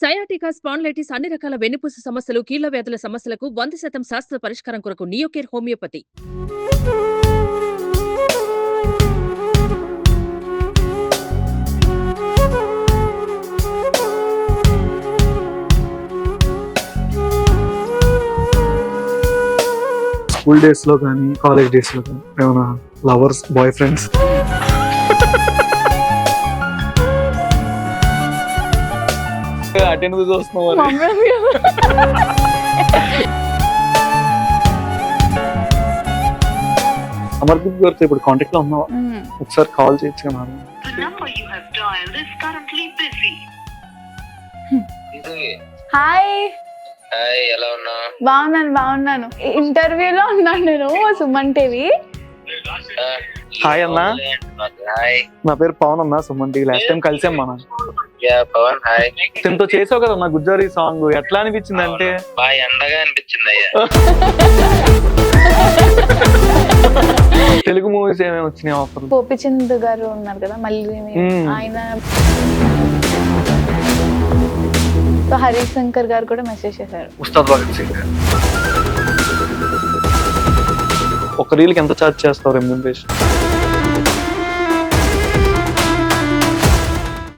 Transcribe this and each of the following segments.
Sciatica, spondylitis అన్ని రకాల వెన్నుపూస సమస్యలు, కీళ్ల వ్యాధుల సమస్యలకు 100% శాస్త్ర పరిష్కారం కొరకు నియోకేర్ హోమియోపతి. స్కూల్ డేస్ లో కానీ కాలేజ్ డేస్ లో కానీ ఏమైనా లవర్స్ బాయ్ ఫ్రెండ్స్ అటెండ్ చూస్తున్నావు అమర్దీప్ గారితో ఇప్పుడు కాంటాక్ట్ లో ఉన్నావా? ఒకసారి కాల్ చేయొచ్చు కదా. హాయ్, ఎలా ఉన్నా? బాగున్నాను. ఇంటర్వ్యూలో ఉన్నాను నేను, సుమన్ టీవీ. హాయ్ అన్నా, హాయ్, నా పేరు పవన్ అన్న, సుమన్ టీవీ. లాస్ట్ టైం కలిసాం మనం. పవన్. హాయ్. తింతో చేసావు కదా నా గుజ్జారి సాంగ్, ఎట్లా అనిపించింది అంటే? బాగా ఎండగా అనిపించింది అయ్యా. తెలుగు మూవీస్ ఏమేమి వచ్చినాయి ఆఫర్? గోపిచంద్ గారు ఉన్నారు కదా, మళ్ళీ ఆయన, హరీష్ శంకర్ గారు కూడా మెసేజ్ చేశారు. ఉస్తాద్ భగత్ సింగ్ ఒక రీల్ కి ఎంత ఛార్జ్ చేస్తారు రెమ్యూనరేషన్?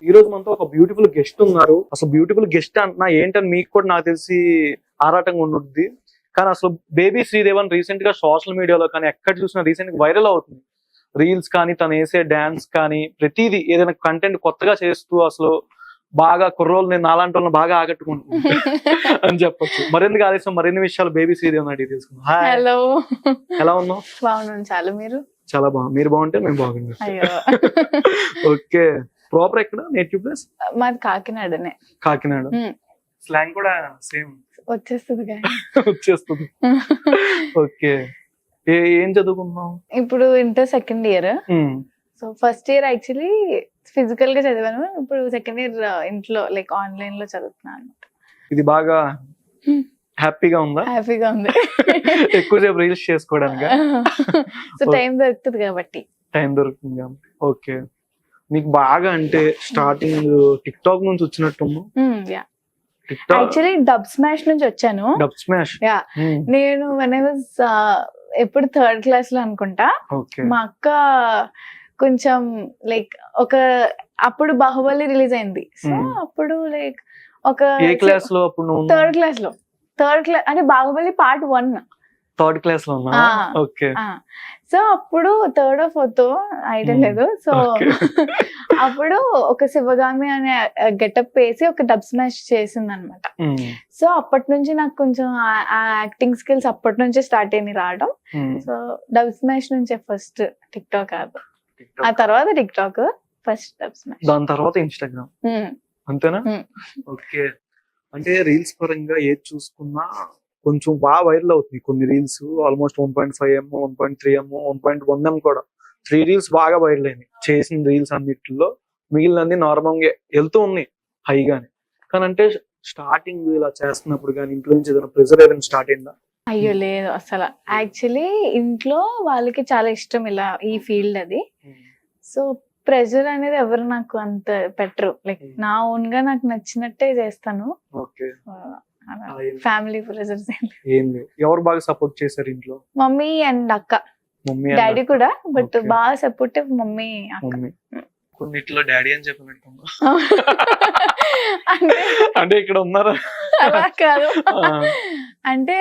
ఈ రోజు మనతో ఒక బ్యూటిఫుల్ గెస్ట్ ఉన్నారు. అసలు బ్యూటిఫుల్ గెస్ట్ అంటున్నా ఏంటని మీకు కూడా నాకు తెలిసి ఆరాటంగా ఉంటుంది. కానీ అసలు బేబీ శ్రీదేవన్ రీసెంట్ గా సోషల్ మీడియాలో కానీ ఎక్కడ చూసినా రీసెంట్ గా వైరల్ అవుతుంది. రీల్స్ కానీ తను వేసే డాన్స్ కానీ ప్రతిదీ ఏదైనా కంటెంట్ కొత్తగా చేస్తూ అసలు బాగా కుర్రోలు నేను నాలాంటి వాళ్ళని బాగా ఆకట్టుకుంటుంది అని చెప్పొచ్చు. మరెందుకు ఆలస్యం, మరిన్ని విషయాలు బేబీ శ్రీదేవన్ అడిగి తెలుసుకుందాం. హాయ్, హలో, ఎలా ఉన్నావు? బాగున్నాను. చాలా బాగుంది. మీరు బాగుంటే మేము బాగుంది. ఓకే, ప్రాపర్ ఎక్కడ? నేటివ్ ప్లేస్ మాది కాకినాడనే. కాకినాడ. స్లాంగ్ కూడా సేమ్ వచ్చేస్తుంది. ఓకే, ఏం చదువుకున్నావు? ఇప్పుడు inter second year. So first year actually physical గా చదివాను, ఇప్పుడు సెకండ్ ఇయర్ ఇంట్లో లైక్ ఆన్లైన్ లో చదువుతున్నాను. ఇది బాగా హ్యాపీగా ఉందా? హ్యాపీగా ఉంది. ఎక్కువసేపు రీల్స్ చేసుకోవడానికి సో టైం దొరుకుతుంది కాబట్టి. ఓకే, నీకు బాగా అంటే స్టార్టింగ్ టిక్ టాక్ నుంచి వచ్చినట్టు? యాక్చువల్లీ డబ్ స్మాష్ నుంచి వచ్చాను. డబ్ స్మాష్, నేను when I was, ఎప్పుడు థర్డ్ క్లాస్ లో అనుకుంటా. మా అక్క కొంచెం లైక్ అప్పుడు బాహుబలి రిలీజ్ అయింది. సో అప్పుడు లైక్ ఒక క్లాస్ లో, అప్పుడు థర్డ్ క్లాస్ అంటే బాహుబలి పార్ట్ 1 థర్డ్ క్లాస్ లో. ఓకే, సో అప్పుడు థర్డ్ ఆఫ్ ఫోర్త్ ఐడియా లేదు. సో అప్పుడు ఒక శివగామి అనే గెటప్ వేసి ఒక డబ్ స్మాష్ చేసింది అనమాట. సో అప్పటి నుంచి నాకు కొంచెం ఆ యాక్టింగ్ స్కిల్స్ అప్పటి నుంచే స్టార్ట్ అయ్యి రావడం. సో డబ్ స్మాష్ నుంచే ఫస్ట్ టిక్ టాక్ యాప్, ఆ తర్వాత tick talk, first dub smash, దాని తర్వాత ఇన్స్టాగ్రామ్. అంతేనా? ఓకే, అంటే రీల్స్ పరంగా ఏది చూసుకున్నా కొంచెం బాగా వైరల్ అవుతుంది. కొన్ని reels almost 1.5M, 1.3M, 1.1M కూడా 3 రీల్స్ బాగా వైరల్ అయినాయి. చేసిన రీల్స్ అన్నిటిలో మిగిలినన్ని నార్మల్ గా వెళ్తూ ఉన్నాయి హైగానే. కానీ అంటే స్టార్టింగ్ ఇలా చేస్తున్నప్పుడు కానీ ఇంట్లో నుంచి ఏదైనా ప్రెజర్ ఏదైనా స్టార్ట్ అయిందా? అయ్యో లేదు అసలు. యాక్చువల్లీ ఇంట్లో వాళ్ళకి చాలా ఇష్టం ఇలా ఈ ఫీల్డ్ అది. సో ప్రెజర్ అనేది ఎవరు నాకు అంత పెట్టరు. లైక్ నా ఓన్ గా నాకు నచ్చినట్టే చేస్తాను. ఫ్యామిలీ ప్రెజర్స్ ఎవరు బాగా సపోర్ట్ చేశారు ఇంట్లో? మమ్మీ అండ్ అక్క. డాడీ కూడా, బట్ బాగా సపోర్టివ్ మమ్మీ, అక్క. కొన్నిట్లో డాడీ అని చెప్పినట్టు అంటే ఇక్కడ ఉన్నారా? అలా కాదు, అంటే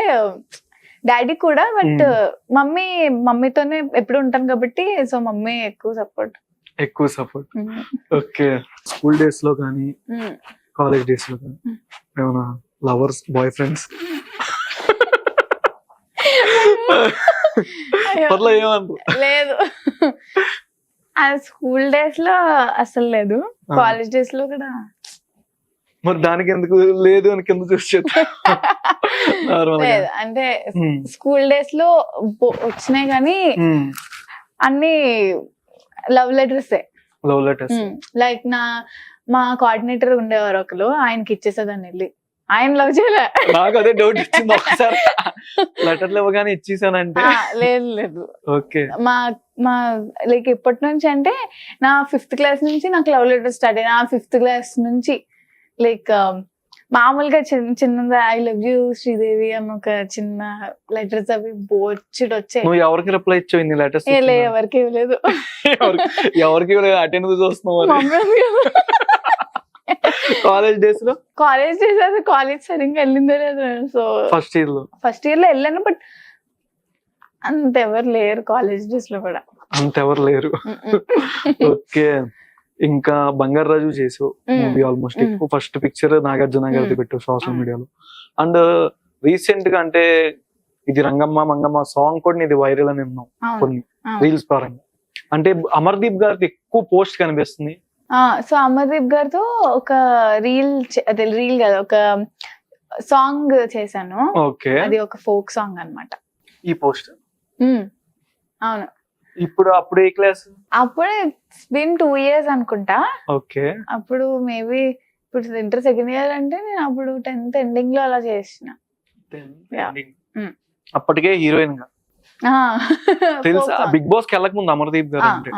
డాడీ కూడా, బట్ మమ్మీతోనే ఎప్పుడు ఉంటాను కాబట్టి. సో మమ్మీ ఎక్కువ సపోర్ట్. ఓకే, స్కూల్ డేస్ లో కానీ కాలేజ్ డేస్ లో కానీ ఏమైనా లవర్స్ బాయ్ ఫ్రెండ్స్? లేదు, స్కూల్ డేస్ లో అసలు లేదు, కాలేజ్ డేస్ లో కూడా. మరి దానికి ఎందుకు లేదు అని కింద చూసి లేదు, అంటే స్కూల్ డేస్ లో వచ్చినాయి కానీ అన్ని లవ్ లెటర్స్. లైక్ మా కోఆర్డినేటర్ ఉండేవారు ఒకరు, ఆయనకి ఇచ్చేసేదాన్ని వెళ్ళి. ఆయన లవ్ చేయలే. నాకు అదే డౌట్ వచ్చింది ఒకసారి, లెటర్లు ఇవ్వగానే ఇచ్చేసానంటే. లేదు, ఓకే. మా లైక్ ఇప్పటి నుంచి అంటే నా 5th క్లాస్ నుంచి నాకు లవ్ లెటర్ స్టార్ట్ అయ్యింది. నా 5th క్లాస్ నుంచి లైక్ మామూలుగా చిన్నది ఐ లవ్ యూ శ్రీదేవి అని ఒక చిన్న లెటర్స్ అవి బోర్చుడు వచ్చాయి. నువ్వు ఎవరికి రిప్లై ఇచ్చావు ఇన్ని లెటర్స్? ఎవరికి ఇవ్వలేదు. ఎవరికి అటెండ్ చూస్తున్నావు? కాలేజ్ డేస్ లో అది కాలేజ్ సరిగ్గా వెళ్ళిందో లేదు. సో ఫస్ట్ ఇయర్ లో వెళ్ళాను, బట్ అంత ఎవరు లేరు కాలేజ్ డేస్ లో కూడా. అంతెవరు లేరు. ఓకే. ఇంకా బంగారు రాజు చేసావు మూవీ, ఆల్మోస్ట్ ఎక్కువ ఫస్ట్ పిక్చర్ నాగార్జున గారిది పెట్టావు సోషల్ మీడియాలో. అండ్ రీసెంట్ గా అంటే ఇది రంగమ్మ మంగమ్మ సాంగ్ కూడా ఇది వైరల్ అని విన్నాం కొన్ని రీల్స్ పరంగా. అంటే అమర్దీప్ గారికి ఎక్కువ పోస్ట్ కనిపిస్తుంది. సో అమర్దీప్ గారితో ఒక అదే రీల్ కదా, ఒక సాంగ్ చేశాను. ఓకే. అది ఒక ఫోక్ సాంగ్ అన్నమాట ఈ పోస్ట్. అవును. అప్పుడు ఏ క్లాస్? అప్పుడే బిన్ 2 years అనుకుంటా. ఓకే. అప్పుడు మేబీ ఇప్పుడు ఇంటర్ సెకండ్ ఇయర్ అంటే నేను అప్పుడు 10th ఎండింగ్ లో అలా చేసిన. అప్పటికే హీరోయిన్ గా తెలుసా? బిగ్ బాస్ కి వెళ్ళక ముందు అమర్దీప్ గారు అంటే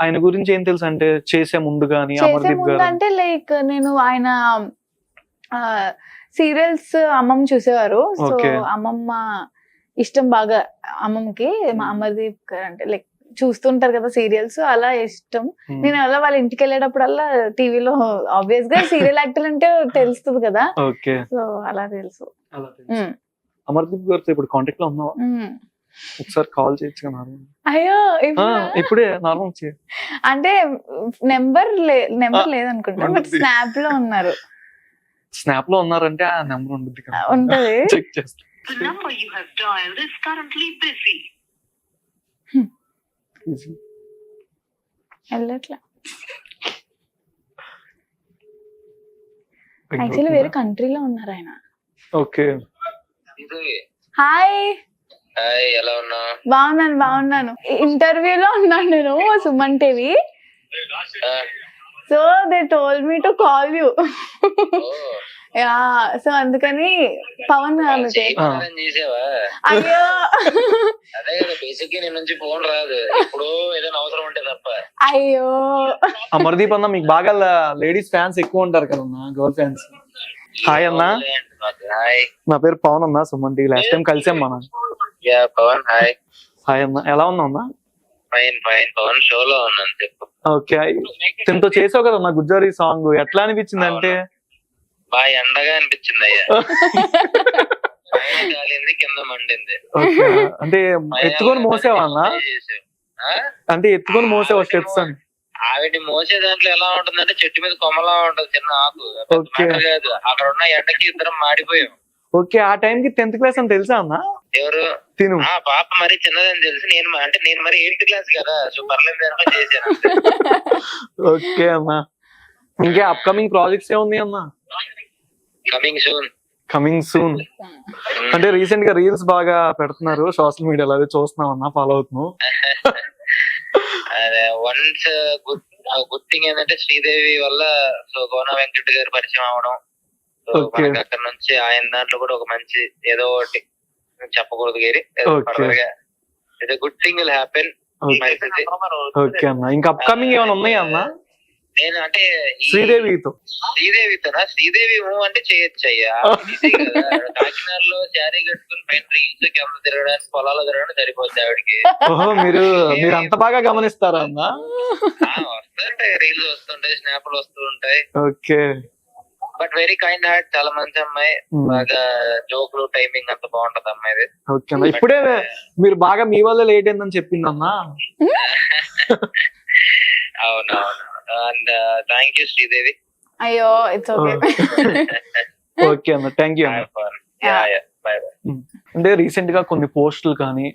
ఆయన గురించి ఏం తెలుసు అంటే చేసే ముందు గానీ అమర్దీప్ గారు అంటే లైక్ నేను ఆయన సీరియల్స్ అమ్మమ్మ చూసేవారు. సో అమ్మమ్మ ఇష్టం బాగా అమ్మమ్మకి. అమర్దీప్ గారు అంటే లైక్ చూస్తుంటారు కదా సీరియల్స్, అలా ఇష్టం. నేను అలా వాళ్ళ ఇంటికి వెళ్ళేటప్పుడల్లా టీవీలో ఆబ్వియస్ గా సీరియల్ యాక్టర్ అంటే తెలుస్తుంది కదా. సో అలా తెలుసు. అమర్దీప్ గారితో ఇప్పుడు కాంటాక్ట్ లో ఉన్నావా? ఒకసారి కాల్ చేయొచ్చు కదా? అయ్యో ఇప్పుడే నార్మల్ అంటే నెంబర్ లేదనుకుంటా, బట్ స్నాప్ లో ఉన్నారు. స్నాప్ లో ఉన్నారంటే ఆ నెంబర్ ఉంటుంది కదా, ఉంటది. చెక్ చేస్తా. The number you have dialed is currently busy. వెళ్ళట్లా. యాక్చువల్లీ వేరే కంట్రీలో ఉన్నారు ఆయన. ఓకే. హాయ్. ఎలా ఉన్నా? బాగున్నాను. ఇంటర్వ్యూలో ఉన్నాను నేను Suman TV. So they told me to call you. Yeah, so అందుకని పవన్ చేసావా? అయ్యో అదే కదా, బేసిక్ నీ నుంచి ఫోన్ రాదు, ఇప్పుడు ఏదైనా అవసరం ఉంటే తప్ప. అయ్యో అమర్దీప్ అన్న మీకు బాగా లేడీస్ ఫ్యాన్స్ ఎక్కువ ఉంటారు కదా, గర్ల్ ఫ్యాన్స్. హాయ్ అన్న, నా పేరు పవన్ అన్న, సుమన్ టీవీ లాస్ట్ టైం కలిసాం మనం. పవన్ హాయ్. హాయ్ అన్న, ఎలా ఉన్నావు అన్న? ఫైన్ పవన్ షోలో ఉన్నాను చెప్పు. ఓకే. తింతో చేసావు కదా నా గుజ్జారి సాంగ్, ఎట్లా అనిపించింది? అంటే బాగా ఎండగా అనిపించింది అయ్యా. కాలింది, కింద మండింది. అంటే ఎత్తుకొని మోసేవా అన్న? అంటే ఎత్తుకొని మోసేవా స్టెప్స్ అని? ఆవిడ మోసే దాంట్లో ఎలా ఉంటుందంటే చెట్టు మీద కొమ్మలా ఉంటది, చిన్న ఆకు కాదు. అక్కడ ఉన్న ఎండకి ఇద్దరం మాడిపోయాం. ఓకే. ఆ టైంకి 10th క్లాస్ అని తెలుసా అన్న? ఎవరు? తిను. పాప మరి చిన్నదని తెలుసు. నేను మరి 8th క్లాస్ కదా, సో పర్లేదు అనుకో చేశాను. ఓకే అన్న. ఇంకా అప్కమింగ్ ప్రాజెక్ట్స్ ఏముంది అన్న? కమింగ్ సూన్ అంటే రీసెంట్ గా రీల్స్ బాగా పెడుతున్నారు సోషల్ మీడియాలో, అదే చూస్తున్నాం అన్న, ఫాలో అవుతున్నాం. వన్స్ గుడ్ థింగ్ ఏంటంటే శ్రీదేవి వల్ల సో గోన వెంకట్ గారు పరిచయం అవడం. అక్కడ నుంచి ఆయన దాంట్లో కూడా ఒక మంచి ఏదో ఒకటి చెప్పకూడదు గారి, good thing will happen. Okay అన్న. ఇంకా అప్కమింగ్ ఏమైనా ఉన్నాయా అన్న? నేను అంటే శ్రీదేవితోనా? శ్రీదేవి అంటే చేయొచ్చు అయ్యా. కాకినాడలో శారీ కట్టుకుని పైన రీల్స్ కెమెరా తిరగడానికి, పొలాల్లో తిరగడానికి సరిపోద్ది ఆవిడకి. మీరు అంత బాగా గమనిస్తారా అన్న? వస్తుంటాయి రీల్స్, వస్తుంటాయి స్నాప్లు వస్తూ ఉంటాయి. Okay. But very kind heart, చాలా మంచి అమ్మాయి. బాగా జోకులు, టైమింగ్ అంత బాగుంటది అమ్మాయిది. ఓకే అన్న. ఇప్పుడే మీరు బాగా మీ వల్ల లేట్ అయిందని చెప్పింది అన్న. అవునవును. And thank you Sridevi. అయ్యో ఇట్స్ ఓకే. ఓకే అన్న, థ్యాంక్ యూ. అంటే రీసెంట్ గా కొన్ని పోస్టులు కానీ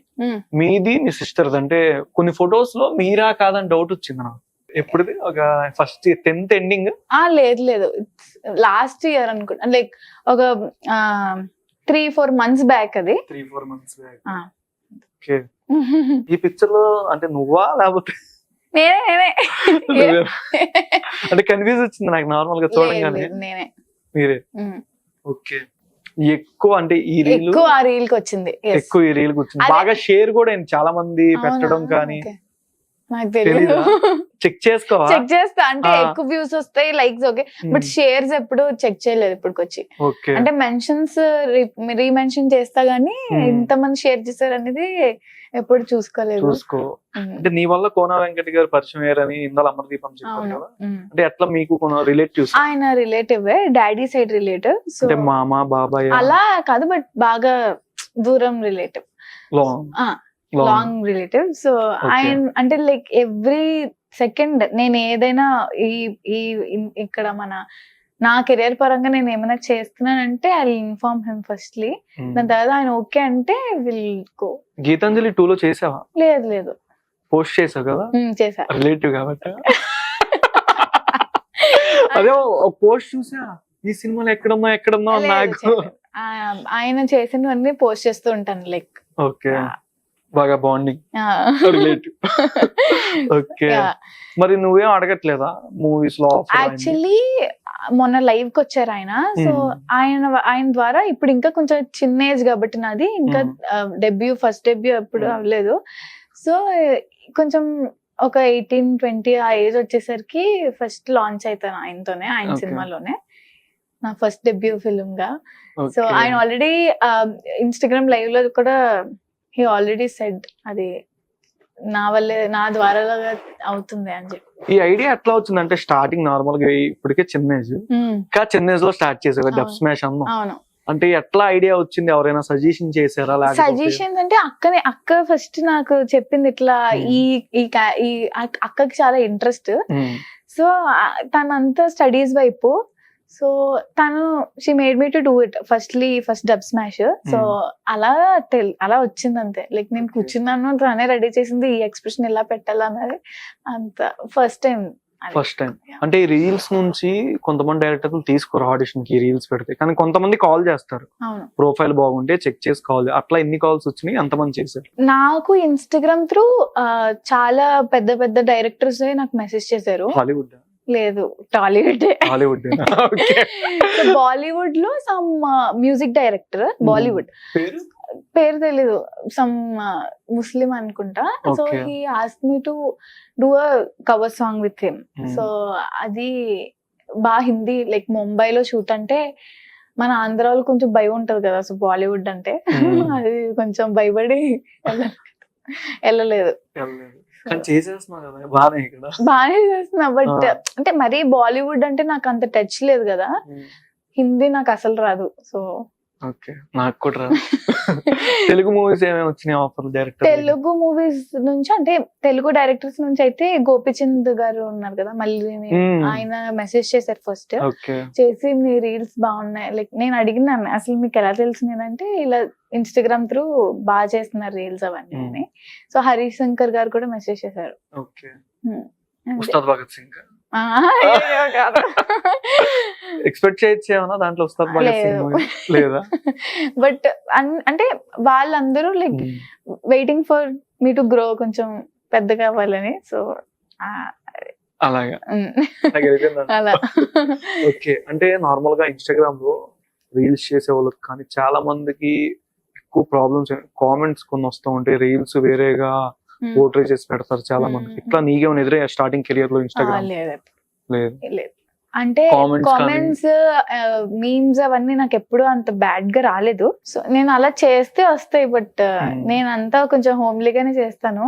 మీది మీ సిస్టర్స్ అంటే కొన్ని ఫొటోస్ లో మీరా కాదని డౌట్ వచ్చింది నాకు. ఎప్పుడుది? ఒక ఫస్ట్ 10th ఎండింగ్? లేదు, లాస్ట్ ఇయర్ అనుకుంటా, లైక్ ఒక 3-4 months బ్యాక్. అది 3-4 months బ్యాక్. ఓకే. ఈ పిక్చర్ లో అంటే నువ్వా లేకపోతే? నేనే. అంటే కన్ఫ్యూజ్ వచ్చింది నాకు నార్మల్ గా చూడగానే. మీరే? ఓకే. ఎక్కువ అంటే ఈ రీల్ కి వచ్చింది, ఎక్కువ ఈ రీల్ కి వచ్చింది బాగా. షేర్ కూడా చాలా మంది పెట్టడం కానీ నాకు తెలియదు. చెక్ చేసుకోవా? చెక్ చేస్తా, అంటే ఆ. ఎక్కువ వ్యూస్ వస్తాయి, లైక్స్ ఓకే, బట్ షేర్స్ ఎప్పుడు చెక్ చేయలేదు ఇప్పటికొచ్చి. ఓకే. అంటే మెన్షన్స్ రీమెన్షన్ చేస్తా గానీ ఎంత మంది షేర్ చేశారు అనేది ఎప్పుడు చూసుకోలేదు. చూసుకో. అంటే నీ వల్ల కోన వెంకట గారు పరిచయం అయ్యారని ఇందాల అమర్దీపం చెప్పారు అవును. కదా, అంటే ఎట్లా మీకు కొన్ని రిలేటివ్స్ ఆయన relative, daddy side relative. So అంటే మామ బాబాయ్ అలా కాదు, బట్ బాగా దూరం రిలేటివ్, లాంగ్ రిలేటివ్. సో ఆయన అంటే లైక్ ఎవ్రీ సెకండ్ నేను ఏదైనా ఇక్కడ నా కెరియర్ పరంగా నేను ఏమైనా చేస్తున్నానంటే ఐ ఇన్ఫార్మ్ హిమ్ ఫస్ట్లీ. దాని తర్వాత ఆయన ఓకే అంటే విల్ గో. గీతాంజలి 2 లో చేసావా? లేదు పోస్ట్ చేసావు కదా, చేసా. రిలేటివ్ కాబట్టి. అదే పోస్ట్ చూసా, ఈ సినిమాలో ఎక్కడున్నా లేదు, నాకు. చేయలేదు. ఆయన చేసినవన్నీ పోస్ట్ చేస్తూ ఉంటాను లైక్. ఓకే, బాగా బాండింగ్ రిలేటివ్. ఓకే, మరి నువ్వేం అడగట్లేదా మూవీస్ లో? యాక్చువల్లీ మొన్న లైవ్ కి వచ్చారు ఆయన. సో ఆయన ద్వారా ఇప్పుడు ఇంకా కొంచెం చిన్న ఏజ్ కాబట్టి నాది, ఇంకా ఫస్ట్ డెబ్యూ ఎప్పుడు అవ్వలేదు. సో కొంచెం ఒక 18-20 ఆ ఏజ్ వచ్చేసరికి ఫస్ట్ లాంచ్ అవుతాను ఆయనతోనే, ఆయన సినిమాలోనే, నా ఫస్ట్ డెబ్యూ ఫిల్మ్ గా. సో ఆయన ఆల్రెడీ ఇన్స్టాగ్రామ్ లైవ్ లో కూడా హీ ఆల్రెడీ సెడ్ అది నా వల్లే, నా ద్వారా అవుతుంది అని చెప్పి. ఈ ఐడియా ఎట్లా వచ్చింది అంటే, స్టార్టింగ్ నార్మల్ గా ఇప్పటికే చిన్న ఏజ్, ఇంకా చిన్న ఏజ్ లో స్టార్ట్ చేసావు డబ్ స్మాష్ అన్న. అవును. అంటే ఎట్లా ఐడియా వచ్చింది? ఎవరైనా సజెషన్ చేశారా? సజెషన్స్ అంటే అక్క ఫస్ట్ నాకు చెప్పింది ఇట్లా ఈ అక్కకి చాలా ఇంట్రెస్ట్. సో తనంతా స్టడీస్ వైపు. సో తను she made me to do it first dub smash. So అలా వచ్చింది అంతే. లైక్ నేను కూర్చున్నాను, తనే రెడీ చేసింది, ఈ ఎక్స్ప్రెషన్ ఎలా పెట్టాలన్నది అంత ఫస్ట్ టైం. అంటే ఈ రీల్స్ నుంచి కొంతమంది డైరెక్టర్లు తీసుకోరు ఆడిషన్ కి రీల్స్ పెడితే, కానీ కొంతమంది కాల్ చేస్తారు, ప్రొఫైల్ బాగుంటే చెక్ చేసి కాల్. అట్లా ఎన్ని కాల్స్ వచ్చినాయి, అంతమంది చేశారు? నాకు ఇన్స్టాగ్రామ్ త్రూ చాలా పెద్ద పెద్ద డైరెక్టర్స్ నాకు మెసేజ్ చేశారు. హాలీవుడ్ లేదు, టాలీవుడ్. బాలీవుడ్ లో సమ్ మ్యూజిక్ డైరెక్టర్, బాలీవుడ్ పేరు తెలీదు, సమ్ ముస్లిం అనుకుంటా. So he ask me to do a cover song with him. So అది బాగా హిందీ, లైక్ ముంబైలో షూట్ అంటే మన ఆంధ్ర వాళ్ళు కొంచెం భయం ఉంటది కదా, సో బాలీవుడ్ అంటే అది కొంచెం భయపడి వెళ్ళలేదు. బానే చేస్తున్నా, బట్ అంటే మరీ బాలీవుడ్ అంటే నాకు అంత టచ్ లేదు కదా, హిందీ నాకు అసలు రాదు. సో నాకు కూడా రాదు. తెలుగు మూవీస్ ఏమేమి వచ్చినాయి ఆఫర్? తెలుగు మూవీస్ నుంచి అంటే తెలుగు డైరెక్టర్స్ నుంచి అయితే గోపిచంద్ గారు ఉన్నారు కదా, మళ్ళీ ఆయన మెసేజ్ చేశారు ఫస్ట్ చేసి, మీ రీల్స్ బాగున్నాయి. లైక్ నేను అడిగినాను అసలు మీకు ఎలా తెలిసిందంటే, ఇలా ఇన్స్టాగ్రామ్ త్రూ బాగా చేస్తున్నారు రీల్స్ అవన్నీ అని. సో హరీష్ శంకర్ గారు కూడా మెసేజ్ చేశారు. ఎక్స్పెక్ట్ చేయొచ్చు ఏమన్నా దాంట్లో ఉస్తాద్ భగత్ సింగ్ లేదా? బట్ అంటే వాళ్ళందరూ like waiting for me to grow, కొంచెం పెద్ద కావాలని. సో అలాగా అలా. ఓకే, అంటే నార్మల్ గా ఇన్స్టాగ్రామ్ లో రీల్స్ చేసే వాళ్ళకి కానీ చాలా మందికి ఎక్కువ ప్రాబ్లమ్స్, కామెంట్స్ కొన్ని వస్తూ ఉంటాయి, రీల్స్ వేరేగా పోర్ట్రే చేసి పెడతారు చాలా మంది. ఇట్లా నీకేమైనా ఎదురే స్టార్టింగ్ కెరియర్ లో ఇన్స్టాగ్రామ్? లేదు, అంటే కామెంట్స్, మీమ్స్ అవన్నీ నాకు ఎప్పుడు అంత బ్యాడ్ గా రాలేదు. సో నేను అలా చేస్తే వస్తాయి, బట్ నేను అంతా కొంచెం హోమ్లీగానే చేస్తాను.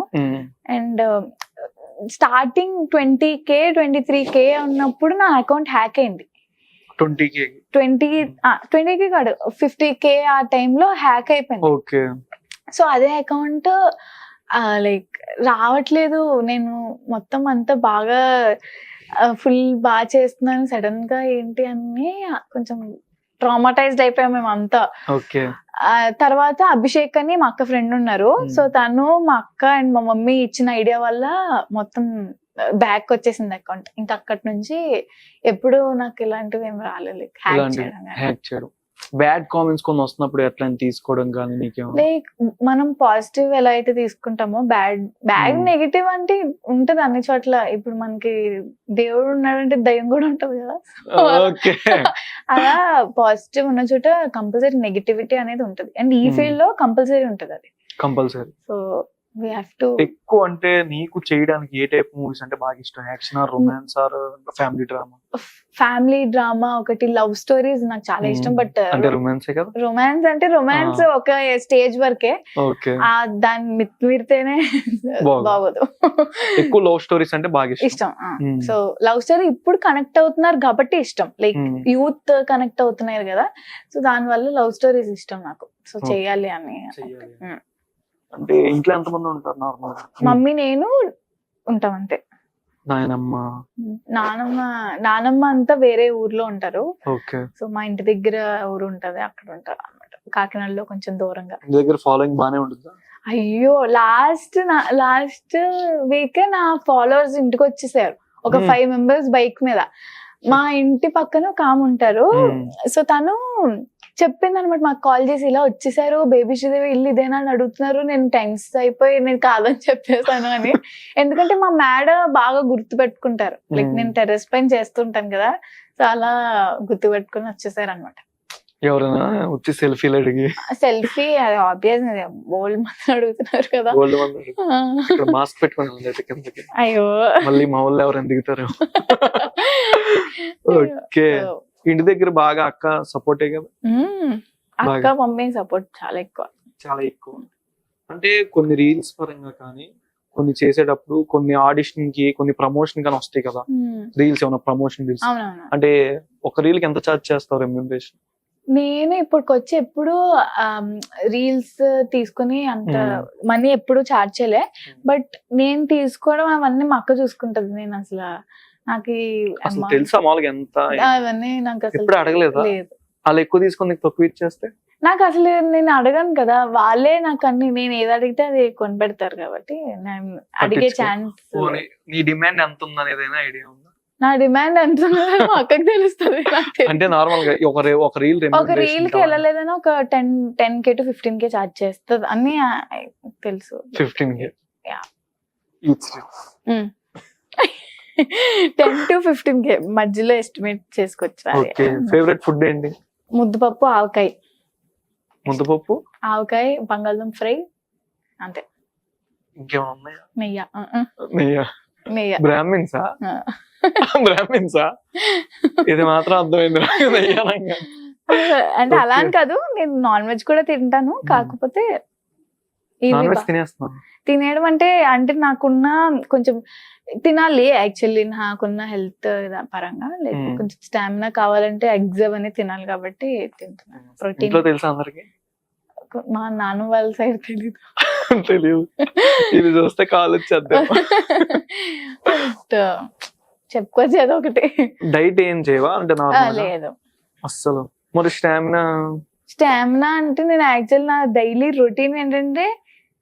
అండ్ స్టార్టింగ్ 20K 23K ఉన్నప్పుడు నా అకౌంట్ హ్యాక్ అయింది. 20K కాదు, 50K ఆ టైంలో హ్యాక్ అయిపోయింది. సో అదే అకౌంట్ లైక్ రావట్లేదు, నేను మొత్తం అంతా బాగా ఫుల్ బాగా చేస్తున్నాను, సడన్ గా ఏంటి అని కొంచెం ట్రామాటైజ్డ్ అయిపోయాం మేము అంతా. తర్వాత అభిషేక్ అని మా అక్క ఫ్రెండ్ ఉన్నారు. సో తను, మా అక్క అండ్ మా మమ్మీ ఇచ్చిన ఐడియా వల్ల మొత్తం బ్యాక్ వచ్చేసింది అకౌంట్. ఇంకా అక్కడి నుంచి ఎప్పుడు నాకు ఇలాంటివి ఏం రాలేదు, హ్యాక్ చేయడం. బ్యాడ్ కామెంట్స్ కొన్ని వస్తున్నప్పుడు ఎట్లా తీసుకోవడం కానీ నీకేమో? లైక్ మనం పాజిటివ్ ఎలా అయితే తీసుకుంటామో, బ్యాడ్ నెగిటివ్ అంటే ఉంటది అన్ని చోట్ల. ఇప్పుడు మనకి దేవుడు ఉన్నాడంటే దయ్యం కూడా ఉంటది కదా, అలా పాజిటివ్ ఉన్న చోట కంపల్సరీ నెగిటివిటీ అనేది ఉంటది. అండ్ ఈ ఫీల్డ్ లో కంపల్సరీ ఉంటది అది. Compulsory. So we have to ఎక్కువ అంటే నీకు చేయడానికి ఏ టైప్ మూవీస్ అంటే బాగా ఇష్టం? Action or romance or family drama? Family drama ఒకటి, లవ్ స్టోరీస్ నాకు చాలా ఇష్టం. బట్ అంటే రొమాన్సే కదా? రొమాన్స్ అంటే రొమాన్స్ ఒక స్టేజ్ వరకే, ఓకే. దాన్ని మిత్తిమిడితేనే బాగోదు. ఎక్కువ లవ్ స్టోరీస్ అంటే బాగా ఇష్టం. సో లవ్ స్టోరీ ఇప్పుడు కనెక్ట్ అవుతున్నారు కాబట్టి ఇష్టం, లైక్ యూత్ కనెక్ట్ అవుతున్నారు కదా, సో దాని వల్ల లవ్ స్టోరీస్ ఇష్టం నాకు. సో చెయ్యాలి అని. అంటే ఇంట్లో ఎంత మంది ఉంటారు నార్మల్? మమ్మీ నేను ఉంటాం అంతే. నానమ్మ అంతా వేరే ఊర్లో ఉంటారు. ఓకే. సో మా ఇంటి దగ్గర ఊరు ఉంటది, అక్కడ ఉంటారు అన్నమాట, కాకినాడలో కొంచెం దూరంగా. దగ్గర ఫాలోయింగ్ బానే ఉంటుందా? అయ్యో, లాస్ట్ వీక్ నా ఫాలోవర్స్ ఇంటికి వచ్చేసారు, ఒక 5 members బైక్ మీద. మా ఇంటి పక్కన ఒక ఆమె ఉంటారు, సో తను చెప్పింది అనమాట, మాకు కాల్ చేసి ఇలా వచ్చేసారు, బేబీ శ్రీదేవి ఇల్లు ఇదేనా అని అడుగుతున్నారు. నేను టెన్స్ అయిపోయి నేను కాదని చెప్పేసాను అని. ఎందుకంటే మా మేడ బాగా గుర్తు పెట్టుకుంటారు, లైక్ నేను టెర్రస్ పైన చేస్తుంటాను కదా, సో అలా గుర్తు పెట్టుకుని వచ్చేసారు అనమాట. ఎవరైనా వచ్చి సెల్ఫీలు అడిగి? సెల్ఫీ అది ఆబ్వియస్, బోల్డ్ మంది అడుగుతున్నారు కదా. మాస్క్ పెట్టుకుని అయ్యో మళ్ళీ మా వాళ్ళు ఎవరైనా దిగుతారు. ఓకే. ఇంటి దగ్గర బాగా అక్క సపోర్టే కదా? అక్క మమ్మీ సపోర్ట్ చాలా ఎక్కువ. అంటే కొన్ని రీల్స్ పరంగా కానీ, కొన్ని చేసేటప్పుడు కొన్ని ఆడిషన్ కి, కొన్ని ప్రమోషన్ కానీ వస్తాయి కదా రీల్స్, ఏమైనా ప్రమోషన్ రీల్స్, అంటే ఒక రీల్ కి ఎంత ఛార్జ్ చేస్తారు రెమ్యూనరేషన్? నేను ఇప్పటికొచ్చి ఎప్పుడు రీల్స్ తీసుకుని అంత మనీ ఎప్పుడు ఛార్జ్ చేయలే, బట్ నేను తీసుకోవడం అవన్నీ మా అక్క చూసుకుంటది. నేను అసలు నాకు తెలుసా మామూలుగా ఎంత అవన్నీ నాకు అసలు అడగలేదు. వాళ్ళు ఎక్కువ తీసుకొని తక్కువ ఇచ్చేస్తే నాకు అసలు నేను అడగను కదా, వాళ్ళే నాకు అన్ని, నేను ఏది అడిగితే అది కొనిపెడతారు కాబట్టి నేను అడిగే ఛాన్స్. నీ డిమాండ్ ఎంత ఉందని ఏదైనా ఐడియా ఉందా? నా డిమాండ్ ఎంత ఉన్నదో మా అక్కకి తెలుస్తుంది. అంటే నార్మల్ గా ఒక రీల్ కి వెళ్ళలేదని ఒక 10K to 15K ఛార్జ్ చేస్తుంది అని తెలుసు. 15K 10 to 15K మధ్యలో ఎస్టిమేట్ చేసుకోవచ్చు. ఫేవరెట్ ఫుడ్ ఏంటి? ముద్దపప్పు, ఆవకాయ. ముద్దపప్పు, ఆవకాయ, బంగాళదుంప ఫ్రై, అంతే. ఇంకేమన్నా? నెయ్య. బ్రాహ్మిన్సా? ఇది మాత్రం అర్థమైంది. అంటే అలా అని కాదు, నేను నాన్ వెజ్ కూడా తింటాను, కాకపోతే తినేయడం అంటే నాకున్న కొంచెం తినాలి యాక్చువల్లీ, నాకున్న హెల్త్ పరంగా, లేకపోతే కొంచెం స్టామినా కావాలంటే ఎగ్స్ అవన్నీ తినాలి కాబట్టి తింటున్నాను. ప్రోటీన్ తెలుసా అందరికి? మా నాన్న వాళ్ళ సైడ్ తెలియదు. ఇది చూస్తే కాల్ వచ్చేద్దాం. చెప్పుకోవచ్చు ఏదో ఒకటి. డైట్ ఏం చేయవా? అంటే లేదు అస్సలు. మరి స్టామినా అంటే నేను యాక్చువల్ నా డైలీ రొటీన్ ఏంటంటే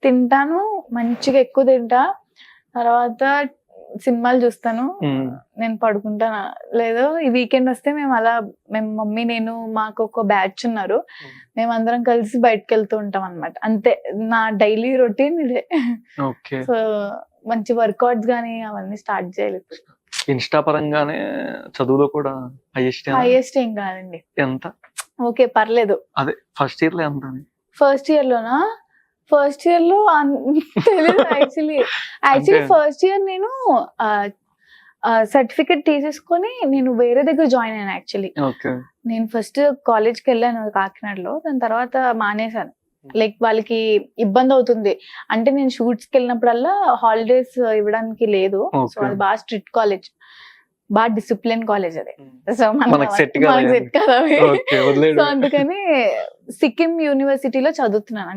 తింటాను, మంచిగా ఎక్కువ తింటా, తర్వాత సినిమాలు చూస్తాను, నేను పడుకుంటాను. లేదు ఈ వీకెండ్ వస్తే మేము మమ్మీ నేను, మాకు ఒక బ్యాచ్ ఉన్నారు, మేమందరం కలిసి బయటకు వెళ్తూ ఉంటాం అన్నమాట. అంతే నా డైలీ రొటీన్ ఇదే. సో మంచి వర్కౌట్స్ గానీ అవన్నీ స్టార్ట్ చేయలేదు. ఇన్స్టా పరంగానే చదువులో కూడా హైయెస్ట్ ఏం కాదండి. ఎంత? ఓకే పర్లేదు. అదే ఫస్ట్ ఇయర్ లో ఎంత? ఫస్ట్ ఇయర్ లోనా? ఫస్ట్ ఇయర్ లో తెలీదు యాక్చువల్లీ. ఫస్ట్ ఇయర్ నేను సర్టిఫికెట్ తీసేసుకొని నేను వేరే దగ్గర జాయిన్ అయ్యాను యాక్చువల్లీ. నేను ఫస్ట్ కాలేజ్కి వెళ్ళాను కాకినాడలో, దాని తర్వాత మానేశాను. లైక్ వాళ్ళకి ఇబ్బంది అవుతుంది అంటే, నేను షూట్స్కి వెళ్ళినప్పుడల్లా హాలిడేస్ ఇవ్వడానికి లేదు. సో అది బాగా స్ట్రిక్ట్ కాలేజ్, బాగా డిసిప్లిన్ కాలేజ్ అది. సో సెట్ కదా. సో అందుకని సిక్కిం యూనివర్సిటీలో చదువుతున్నాను.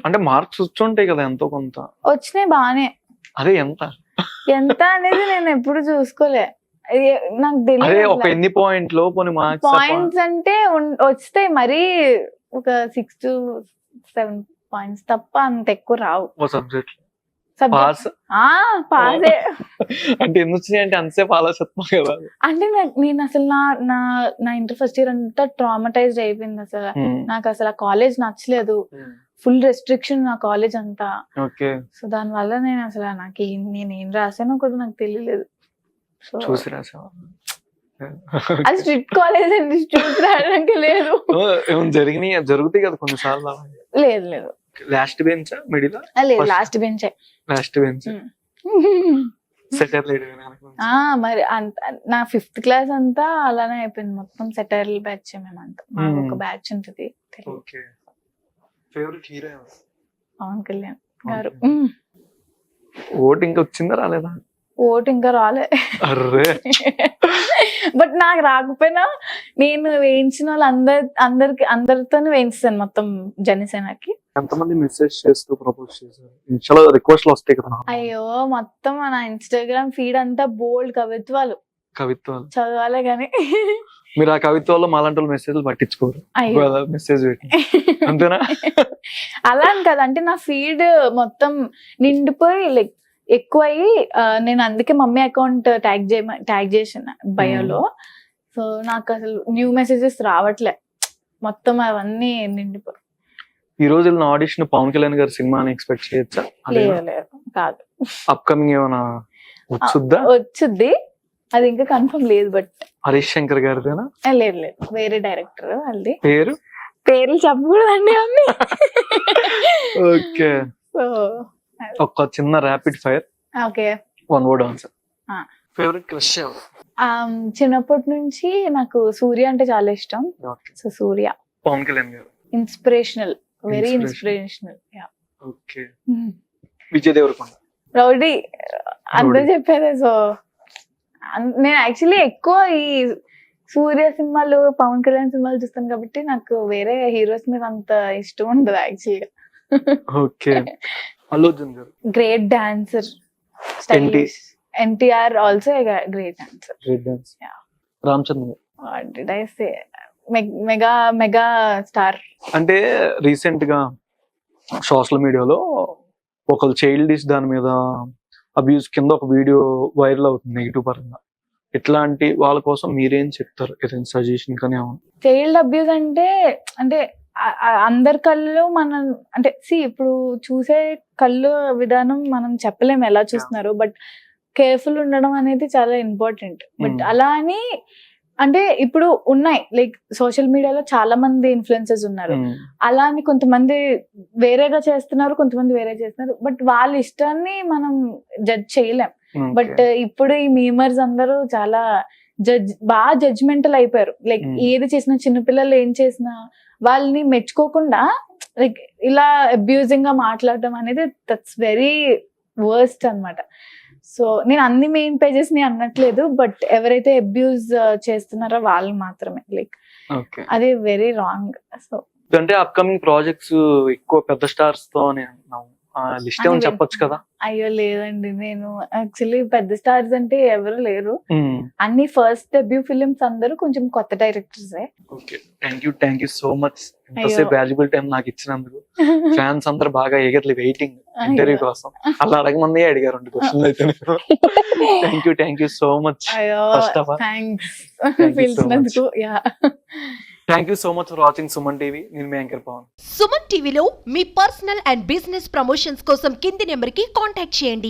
అంటే మార్క్స్ వచ్చుంటాయి కదా ఎంతో కొంత? వచ్చినాయి బానే. అదే ఎంత అనేది నేను ఎప్పుడు చూసుకోలే, నాకు తెలియదు. పాయింట్స్ అంటే వస్తాయి మరి ఒక 6 to 7 పాయింట్స్ తప్ప అంత ఎక్కువ రావు. పాసే అంటే ఎన్ని వచ్చినాయి అంటే అంతసేపు ఆలోచిస్తున్నావు కదా. అంటే నేను అసలు నా ఇంటర్ ఫస్ట్ ఇయర్ అంతా ట్రామటైజ్డ్ అయిపోయింది. అసలు నాకు అసలు ఆ కాలేజ్ నచ్చలేదు, ఫుల్ రెస్ట్రిక్షన్ నా కాలేజ్ అంతా. సో దాని వల్ల నేను అసలు నేను ఏం రాసానో కూడా నాకు తెలియలేదు. చూసి రాసావా? అది స్ట్రిక్ట్ కాలేజ్ అండి, స్ట్రిక్ట్ రాయడానికి లేదు. జరుగుతాయి కదా కొన్నిసార్లు. లేదు లాస్ట్ బెంచ్ మిడిల్ లేదు First. Last bench. Last bench seater మరి నా 5th క్లాస్ అంతా అలానే అయిపోయింది, మొత్తం సెటైర్ల బ్యాచ్ మేమంతా. మాకు ఒక బ్యాచ్ ఉంటుంది Telugu. Okay. Favourite hero Pawan Kalyan గారు. ఓట్ ఇంకా వచ్చిందా రాలేదా? ఓటు ఇంకా రాలే. అర్రే బట్ నాకు రాకపోయినా నేను వేయించిన వాళ్ళు అందరితో వేయిస్తాను మొత్తం జనసేనకి. ఎంతమంది మెసేజ్ చేస్తూ ప్రపోజ్ చేశారు? చాలా రిక్వెస్ట్లు వస్తాయి కదా. అయ్యో మొత్తం నా ఇన్స్టాగ్రామ్ ఫీడ్ అంతా బోల్డ్ కవిత్వాలు కవిత్వాలు చదవాలే గాని. మీరు ఆ కవిత్వాల్లో మాలాంటి మెసేజ్లు పట్టించుకోరు, అయ్యో మెసేజ్ పెట్టి అంతేనా? అలా అని కదా, అంటే నా ఫీడ్ మొత్తం నిండిపోయి లైక్ ఎక్కువ అయ్యి నేను అందుకే మమ్మీ అకౌంట్ ట్యాగ్ చేసిన బయోలో. సో నాకు అసలు న్యూ మెసేజెస్ రావట్లే, మొత్తం అవన్నీ నిండిపోయి. ఈ రోజు వెళ్ళిన ఆడిషన్ పవన్ కళ్యాణ్ గారి సినిమా అని ఎక్స్పెక్ట్ చేయొచ్చా? లేదు కాదు, అప్కమింగ్ ఏమైనా వచ్చుద్దా? వచ్చుద్ది, అది ఇంకా కన్ఫర్మ్ లేదు. బట్ హరీష్ శంకర్ గారిదేనా? లేదు వేరే డైరెక్టర్ వాళ్ళది. పేర్లు చెప్పకూడదండి అన్ని. ఓకే. సో ఒక చిన్న rapid fire, okay. 1 word answer. Favourite crush ఎవరు? చిన్నప్పటి నుంచి నాకు సూర్య అంటే చాలా ఇష్టం. సో సూర్య. పవన్ కళ్యాణ్ గారు inspirational, very inspirational. Okay. Vijay Deverakonda. Rowdy అందరూ చెప్పేదే. సో నేను యాక్చువల్లీ ఎక్కువ ఈ సూర్య సినిమాలు పవన్ కళ్యాణ్ సినిమాలు చూస్తాను కాబట్టి నాకు వేరే హీరోస్ మీద అంత ఇష్టం ఉండదు యాక్చువల్గా. ఓకే. అల్లు అర్జున్ గారు. Great dancer, stylish. NTR also great dancer. Great dance. Ramachandra గారు. What did I say? Mega star. అంటే రీసెంట్ గా సోషల్ మీడియాలో ఒకళ్ళు చైల్డిష్ దాని మీద అబ్యూస్ కింద ఒక వీడియో వైరల్ అవుతుంది నెగిటివ్ పరంగా. ఇట్లాంటి వాళ్ళ కోసం మీరేం చెప్తారు? ఏదైనా సజెషన్ కానీ ఏమన్నా? చైల్డ్ అబ్యూస్ అంటే అందరి కళ్ళు మనం అంటే ఇప్పుడు చూసే కళ్ళు విధానం మనం చెప్పలేము ఎలా చూస్తున్నారు, బట్ కేర్ఫుల్ ఉండడం అనేది చాలా ఇంపార్టెంట్. బట్ అలా అని అంటే ఇప్పుడు ఉన్నాయి లైక్ సోషల్ మీడియాలో చాలా మంది ఇన్ఫ్లుయెన్సర్స్ ఉన్నారు. అలా అని కొంతమంది వేరేగా చేస్తున్నారు, కొంతమంది వేరే చేస్తున్నారు. బట్ వాళ్ళ ఇష్టాన్ని మనం జడ్జ్ చేయలేం. బట్ ఇప్పుడు ఈ మీమర్స్ అందరూ చాలా బాగా జడ్జ్మెంటల్ అయిపోయారు. లైక్ ఏది చేసినా, చిన్నపిల్లలు ఏం చేసినా వాళ్ళని మెచ్చుకోకుండా లైక్ ఇలా అబ్యూజింగ్ గా మాట్లాడడం అనేది దట్స్ వెరీ వర్స్ట్ అన్నమాట. సో నేను అన్ని మెయిన్ పేజెస్ ని అనట్లేదు, బట్ ఎవరైతే అబ్యూజ్ చేస్తున్నారో వాళ్ళు మాత్రమే లైక్ అది వెరీ రాంగ్. సో అంటే అప్కమింగ్ ప్రాజెక్ట్స్ ఎక్కువ పెద్ద స్టార్స్ తో లిస్ట్ ఏమని చెప్పొచ్చు కదా? అయ్యో లేదండి, నేను యాక్చువల్లీ పెద్ద స్టార్స్ అంటే ఎవరు లేరు. అన్ని ఫస్ట్ డెబ్యూ ఫిలిమ్స్ అందరూ కొంచెం కొత్త directors. Okay, thank you so much ఇంతసేపు వాల్యుబుల్ టైం నాకు ఇచ్చినందుకు. ఫ్యాన్స్ అందరు బాగా ఎగర్లీ వెయిటింగ్ ఇంటర్వ్యూ కోసం. అలా అడగమంది అడిగారు 2 క్వశ్చన్లు అయితే. Thank you so much. First of all పిలిచినందుకు. Thank you so much for watching Suman TV. నేను మీ యాంకర్ పవన్. సుమన్ టీవీలో మీ పర్సనల్ అండ్ బిజినెస్ ప్రమోషన్స్ కోసం కింది నెంబర్కి కాంటాక్ట్ చేయండి.